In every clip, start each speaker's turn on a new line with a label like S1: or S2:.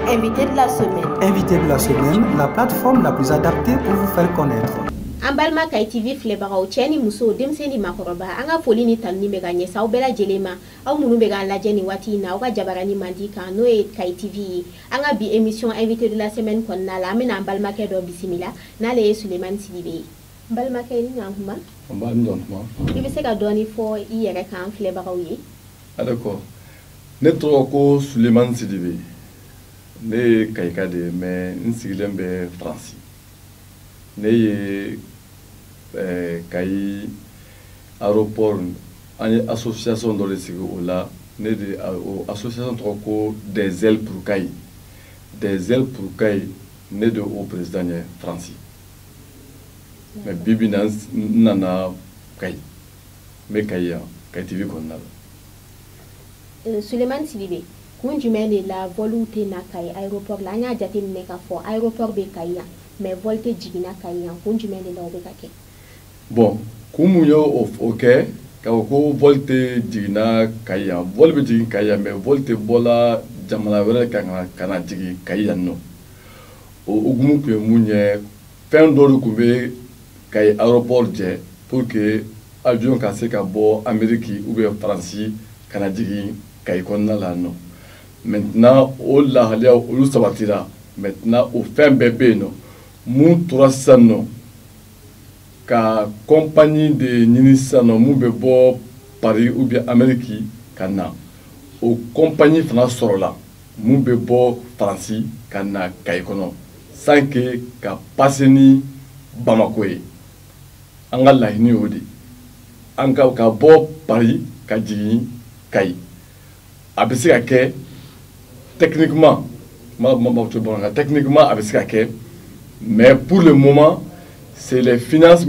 S1: Invité de la semaine.
S2: Invité de la semaine, la plateforme la plus adaptée pour vous faire connaître.
S1: Ambalma Kay TV filebagaw cɛni muso denmisɛnni makɔrɔba an ka foli ni tanuni bɛ ka ɲɛsa aw bɛɛ lajɛlen ma aw minnu bɛ ka lajɛ nin waati in na aw ka jabarani man di kan n'o ye Kay TV ye an ka bi émission invité de la semaine kɔnɔna la an bɛna an balimakɛ dɔ bisimila n'ale ye Sulemani Sidibe ye n balimakɛ ni ɲan kuma i bɛ se ka dɔɔni fɔ i yɛrɛ kan filɛbagaw ye.
S3: D'accord, ne tɔgɔ ko Sulemani Sidibe ne ye Kayika de ye mais n sigilen bɛ Faransi. Ne ye Kayi aéroport an ye association dɔ de sigi o la ne de o association tɔgɔ ko des ailes pour Kayi ne de o président ye Faransi mais bibi na n nana Kayi n bɛ Kayi yan Kay TV kɔnɔna la.
S1: Sulemani Sidibe kun jumɛn de la vol tɛ na Kayi aéroport la an y'a jateminɛ k'a fɔ aéroport bɛ Kayi yan mais vol tɛ jiginna Kayi yan kun jumɛn de la o bɛ ka kɛ.
S3: Bon kun mun ye o kɛ k'a fɔ ko vol tɛ jiginna Kayi yan vol bɛ jigin Kayi yan mais vol tɛ bɔla jamana wɛrɛ kan ka na jigin Kayi yan nɔ o hukumu tun ye mun ye fɛn dɔ de tun bɛ Kayi aéroport jɛ pour que avion ka se ka bɔ Amérique ou bien Faransi ka na jigin Kayi kɔnɔna la nɔ maintenant o lahaliya olu sabatira maintenant o fɛn bɛɛ bɛ yen nɔ mun tora sisan nɔ ka compagnie de ɲini sisan nɔ mun bɛ bɔ Paris ou bien Amérique ka na o compagnie fana sɔrɔla mun bɛ bɔ Faransi ka na Kayi kɔnɔ sans que ka passe ni Bamako ye an ka laɲini y'o de an ka bɔ Paris ka jigin Kayi a bɛ se ka kɛ techniquement a bɛ se ka kɛ mais pour le moment c'est les finances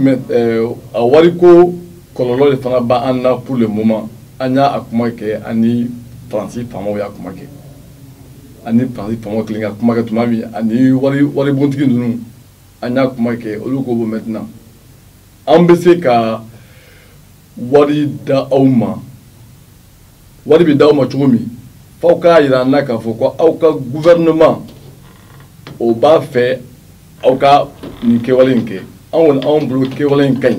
S3: a wariko kɔlɔlɔ de fana b'an na pour le moment an y'a kuma kɛ ani Faransi faamaw y'a kuma kɛ ani Faransi faamaw kelen ka kuma kɛ tuma min ani waribontigi ninnu an y'a kuma kɛ olu ko bon maintenant an bɛ se ka wari da aw ma wari bɛ d'aw ma cogo min f'aw k'a yira an na k'a fɔ ko aw ka gouvernement o b'a fɛ aw ka nin kɛwale in kɛ anw bolo kɛwale in ka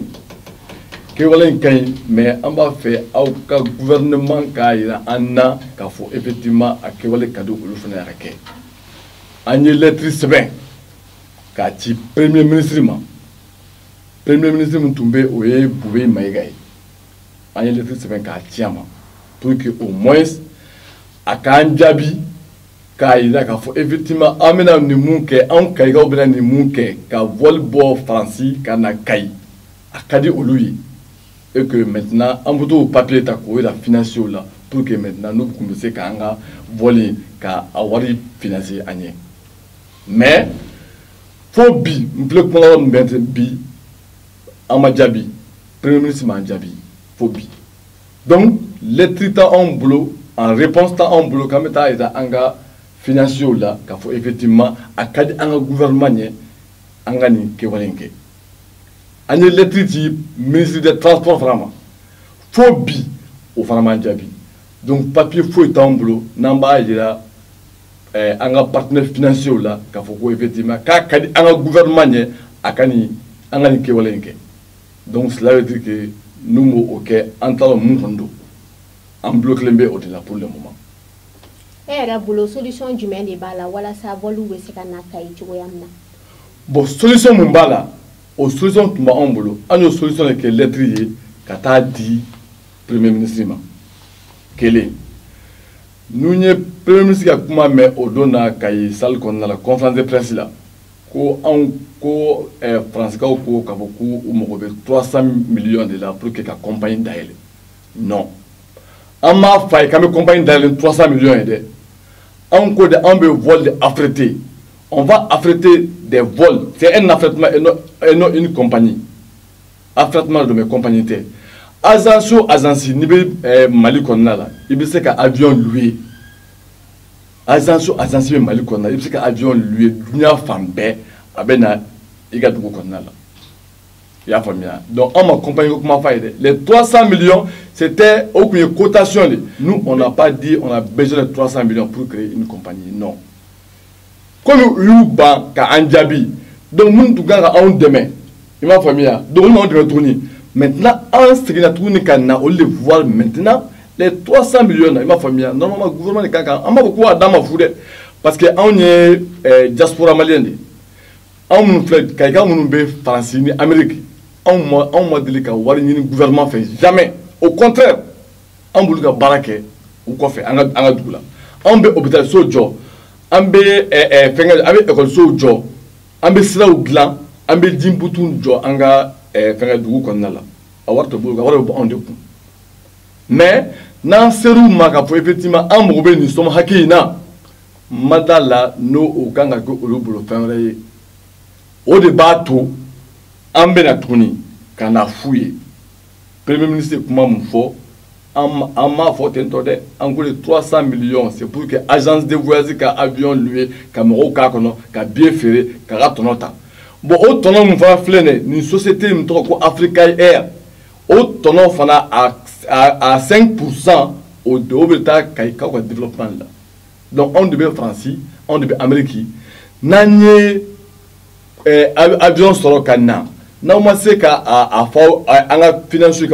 S3: ɲi mais an b'a fɛ aw ka gouvernement k'a yira an na k'a fɔ effectivement a kɛwale ka di olu fana y'a kɛ an ye lettre sɛbɛn k'a ci premier ministre ma premier ministre min tun bɛ o ye Bube Mayiga ye an ye lettre sɛbɛn k'a ci a ma pour que au moins a k'an jaabi k'a yira k'a fɔ effectivement an bɛna nin mun kɛ anw Kayikaw bɛna nin mun kɛ ka vol bɔ Faransi ka na Kayi a ka di olu ye et que maintenant an bɛ t'o papier ta k'o yira financier la pour que maintenant n'u tun bɛ se k'an ka vol in ka a wari financer an ye mais fo bi n filɛ kuma yɔrɔ min bɛ bi an ma jaabi premier ministre m'an jaabi fo bi donc lettre t'anw bolo en réponse t'anw bolo k'an bɛ taa yira an ka financiers la k'a fɔ effectivement a ka di an ka gouvernement ye an ka nin kɛwale in kɛ an ye lettre ci ministre des transports fana ma fo bi o fana m'an jaabi donc papier foyi t'anw bolo n'an b'a yira an ka partenaires financiers la k'a fɔ ko effectivement k'a ka di an ka gouvernement ye a ka nin an ka nin kɛwale in kɛ donc cela veut dire que n'u m'o kɛ an t'a dɔn mun kɔni don an bloquelen bɛ o de la pour le moment.
S1: E yɛrɛ bolo solution jumɛn de b'a la walasa volu bɛ se ka na Kayi cogoya min na.
S3: Bon solution mun b'a la o solution tun b'anw bolo an y'o solution de kɛ lettre ye ka taa di premier ministre ma kelen n'u ye premier ministre ka kuma mɛn o don na Kayi salle kɔnɔna la conférence de presse la ko anw ko Faransikaw ko k'a fɔ k'u mago bɛ 300 millions de la pour que ka compagnie dayɛlɛ non. An m'a f'a ye k'an bɛ compagnie dayɛlɛ 300 millions ye dɛ anw ko de an bɛ vol de affréter on va affréter des vols c'est un affrètement et non une compagnie affrètement de mes compagnies tɛ agence o agence n'i bɛ Mali kɔnɔna la i bɛ se ka avion louer agence o agence bɛ Mali kɔnɔna la i bɛ se ka avion louer dunuya fan bɛɛ a bɛ na i ka dugu kɔnɔna la Il y a famille. Donc, on m'a accompagné comment faire. Les 300 millions, c'était aucune cotation. Nous, on n'a pas dit on a besoin de 300 millions pour créer une compagnie. Non. Comme nous, Andjabi. Donc, nous, nous avons demain. Il m'a famille. Donc, nous avons tourner. Maintenant, en ce qui est tourné, on les voit maintenant. Les 300 millions, il m'a famille. Normalement, le gouvernement de Kaka, on m'a beaucoup à Dama Foudé. Parce qu'on est diaspora malienne. On fait quelqu'un qui est français, Amérique. On m'a dit que le gouvernement fait jamais. Au contraire, on veut que barake ou quoi fait. On a double. On veut hôpital sojo. On veut avec école sojo. On veut sira au gland. On veut dimputu jo. On a fait du coup qu'on a là. Avoir te boulot, avoir on de coup. Mais dans ce room maka pour effectivement on veut nous sommes hakina. Madala no au kanga ko olu bolo fenre. Au débat tout. En Benatouni, quand on a fouillé, le Premier ministre comment mon fort, en m'a fort entendu, en gros 300 millions, c'est pour que l'agence de voyage, avion loué, Camaro, qu'a bien ferré, qu'a ratonota. Bon, autant on va flâner, une société, une Africa Air, autant on fana à 5% au développement développement là. Donc on devait français, on devait américain, n'anye avion sur le canal. Non, moi, c'est qu'à financer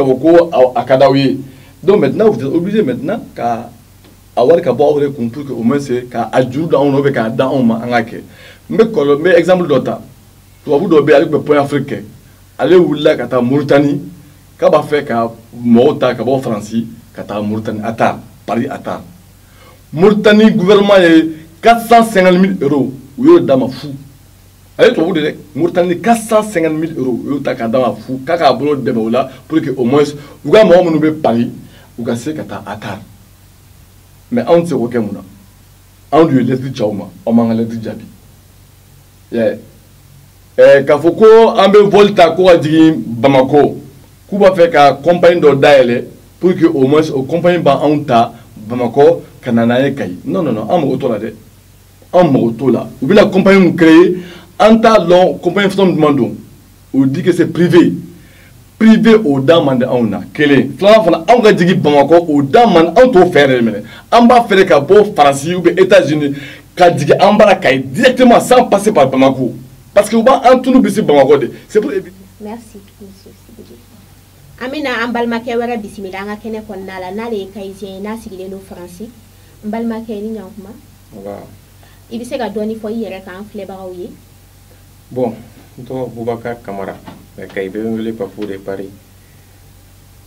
S3: à Kadawi. Donc maintenant, vous êtes obligé maintenant qu'à avoir qu'à avoir compris qu'au moins c'est qu'à ajouter dans un qu'à dans un mais exemple d'autre, tu vas vous donner avec le point africain. Allez où là qu'à Mauritanie, qu'à va faire qu'à Morta, qu'à va Francie, qu'à Mauritanie, Atar, Paris Atar. Mauritanie, gouvernement est 450 000 euros. Oui, dans ma fou. Allez, tu vas vous dire, Mauritanie 450 000 euros. Vous avez un fou, kaka bolo de là pour que au moins, vous avez un moment Paris, vous avez un Atar. Mais on ne sait aucun moment. On lui laisse du chauma, on m'a laissé du jabi. Kafoko, on veut volta quoi dire Bamako. Kuba fait qu'à compagnie de d'aile pour que au moins, au compagnie Bamako, Bamako, Kananae Kai. Non, non, non, on m'a autour là. On m'a autour là. Vous voulez la compagnie créée. En tant que compagnie de demandons, on dit que c'est privé. Privé au demande on a. Quel est? Flamand, on va dire Bamako au demande on peut faire. On va faire qu'à beau France ou États-Unis, qu'à dire en Barakaï directement sans passer par Bamako. Parce que vous va en tout nous baisser Bamako. C'est pour éviter.
S1: Merci, monsieur. Amina ambalmake wara bisimila nga kene kon nala nale kaizien na sigile no français. Mbalmake ni nyanguma.
S4: Wa.
S1: Ibise ga doni fo yere kan fleba rawye.
S4: Bon, toi, Boubacar Kamara, qui est parfois de Paris.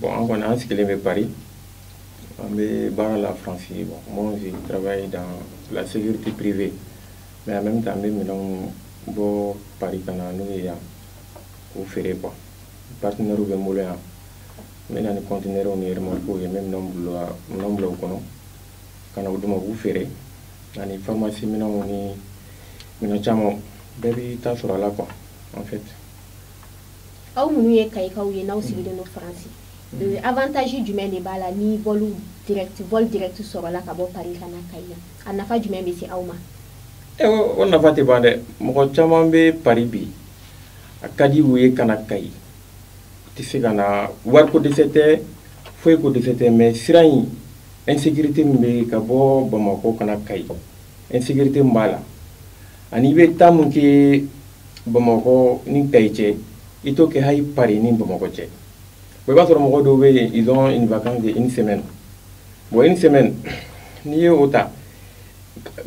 S4: Bon, on a ce qu'il est Paris. On est dans la France. Bon, moi, je travaille dans la sécurité privée. Mais en même temps, même dans Paris, quand on fait quoi. Partenaire ou moulin. Mais dans le conteneur, on est remarqué, même nombre au conon. Quand on fait, dans les pharmacies, on est Baby, t'as sur la quoi, en fait.
S1: Aou mouye kaïka ou yena aussi de nos français. Avantage du même débat là, ni vol direct sur la cabo Paris kana kaïa. On a fait du même ici Aouma.
S4: On a fait des bandes. Mon chamambe Paris bi. A Kadi ouye kana kaï. Tu sais kana warko de c'était, foi ko de c'était mais siraï insécurité mbe kabo Bamako kana kaï. Insécurité mbala. Ani be tamu ke Bamako ni Taïché, il faut que aille Paris ni Bamako che. Vous voyez, ils ont une vacance d'une semaine. Bon, une semaine, ni autant.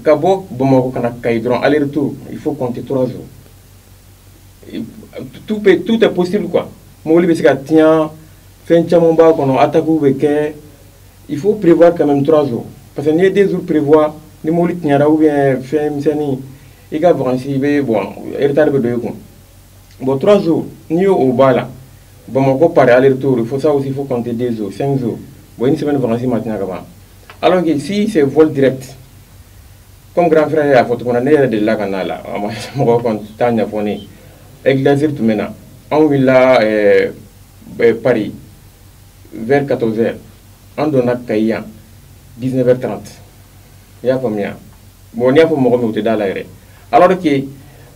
S4: Kabo Bamako kana kaïdron aller-retour, il faut compter 3 jours. Tout est possible quoi. Moi le besika tient fin chamamba kono attaque weke. Il faut prévoir quand même 3 jours. Parce que ni 2 jours prévoir, ni moi le tiendra ou bien fin misani. Il y a bon, retard de 2 jours. Bon, 3 jours, ni au bas bon, on peut aller-retour, il faut ça aussi, il faut compter 2 jours, 5 jours. Bon, une semaine, vacances maintenant. Alors que si c'est vol direct, comme grand frère a fait, on a de la canal, on a fait, exagère tout maintenant. On est là, Paris, vers 14h, on donne à Caïan, 19h30. Il y a combien? Bon, il y a pour me remonter dans l'air. Alors que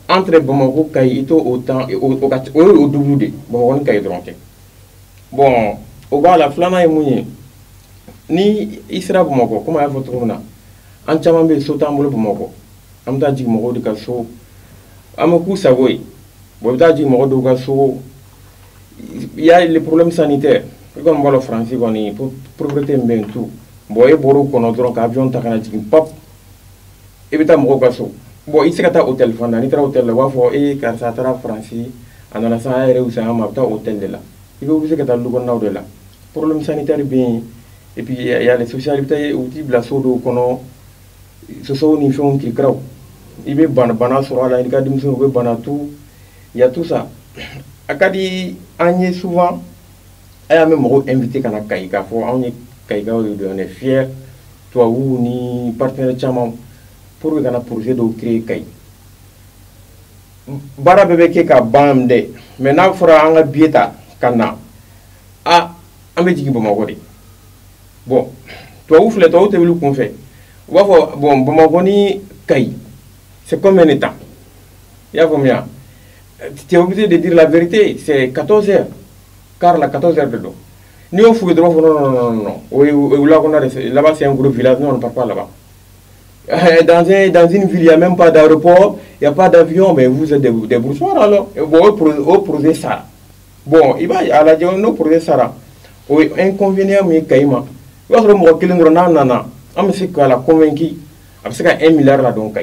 S4: entre Bamako Kayi ito autant au double de Bamako Kayi dronke bon au bas la flana est ni Isra Bamako comme à votre mona en chamambe sotambulo Bamako amda jig moko de kaso amaku savoy bobda jig moko de kaso il y a les problèmes sanitaires comme on le français on est propriété tout boy boro kono dron ka avion takana jig pop ebita moko kaso bon il s'est hôtel fanda ni tra hôtel la wafo e car ça tra français anana sa aéré ou ça mapta hôtel de là il veut vous que ta lugo na de là problème sanitaire bien et puis il y a les socialités ou type la sodo kono ce sont ni font qui kraw il veut bana sur la il gadim sur bana tout il y a tout ça akadi agné souvent ay même invité kana kayika fo agné kayika on est fier toi ou ni partenaire chamam pour que le projet de créer kay bara bebe ke ka bamde mais na fora anga bieta kana a ambe jigi Bamako de bon toi ou fle toi te vulu qu'on fait wa fo bon Bamako ni kay c'est combien de temps ya combien tu es obligé de dire la vérité c'est 14 heures car la 14 heures de dos ni on fouille droit non oui là-bas c'est un gros village non on ne part pas là-bas. Dans une ville, il n'y a même pas d'aéroport, il n'y a pas d'avion, mais vous êtes des bourgeois alors. Bon, au projet ça. Bon, il va à la diagnostic projet ça. Oui, inconvénient, mais Kaïma. Il va se remonter le nana. On sait qu'elle a convaincu, parce qu'il y a 1 milliard là donc.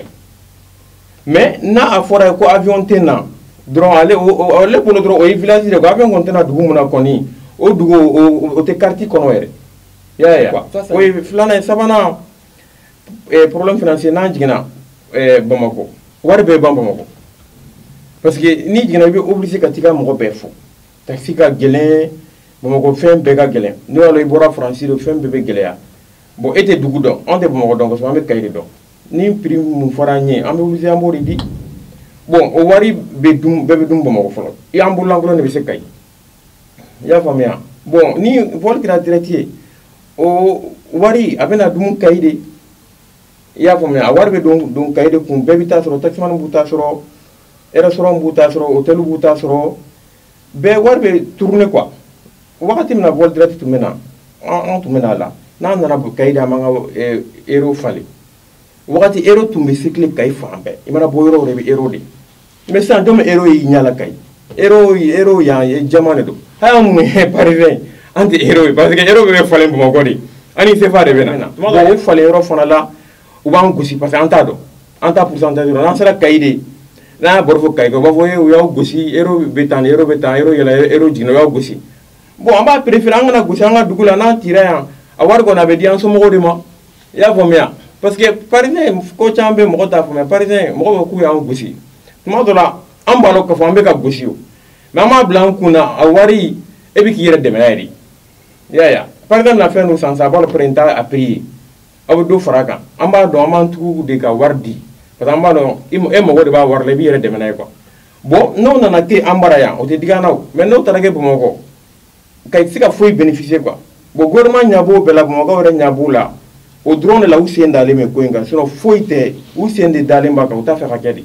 S4: Mais, na à fora ko avion tena. Drone aller au pour le drone au village de avion contena du mona koni. Au dugo au te quartier konoere. Ya. Oui, flana savana. Problème financier nan jigna Bamako war be Bamako parce que ni jigna bi obligé ka tika mo be fo taxi ka gelen Bamako fem be ka gelen ni wala ibora français le fem be gelea bon été dugu don on te Bamako donc so am kayri don ni prime mu faranye am obligé am bori di bon o wari be dum Bamako folo e am bulango ne be se kay ya famia bon ni vol qui la traité o wari abena dum kayde ya fomé a warbe donc kayde kum bebita soro taximan buta soro restaurant buta soro hôtel buta soro be warbe tourner quoi wakati na vol direct tumena on tumena là na na kayde amanga euro fale wakati euro tumbe cycle kay fambe imana boyro rebe euro de mais ça dom euro yi nyala kay euro ya jamane do ha mu parisien anti euro parce que euro be fale mo ko di ani se fa de bena mo do fale euro fona la ou bien gosi parce que anta pourcentage on sera caïdé na borfo caïdo va voyer ou ya gosi euro betan euro yela euro dino ya gosi bon on va préférer ngana gosi ngana dugula na tira awar ko na be di en so mo de ma ya vomia parce que parisien ko chambe mo ta fomia parisien mo ko ya gosi mo do la ambalo ko fombe ka gosi o mama blanco na awari e bi ki yere de menari ya par exemple la fin nous sans savoir printemps à prier abu do faraka amba do amantu de ka wardi parce amba do e mo wode ba warle bi yere de menay ko bon non na te ambara ya o te diga naw mais no tarage bu moko kay sika foi bénéficier quoi bo gouvernement nyabo bela bu moko wala nyabo la o drone la usi ndale me ko nga sino foi te usi ndale dale mbaka uta fa hakedi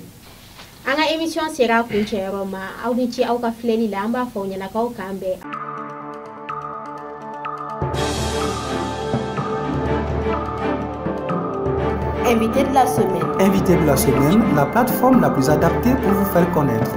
S1: anga émission sera kunchero ma au ni ci au ka fleni la amba fo nyana ka o kambe.
S2: Invité de la semaine. Invité de la semaine, la plateforme la plus adaptée pour vous faire connaître.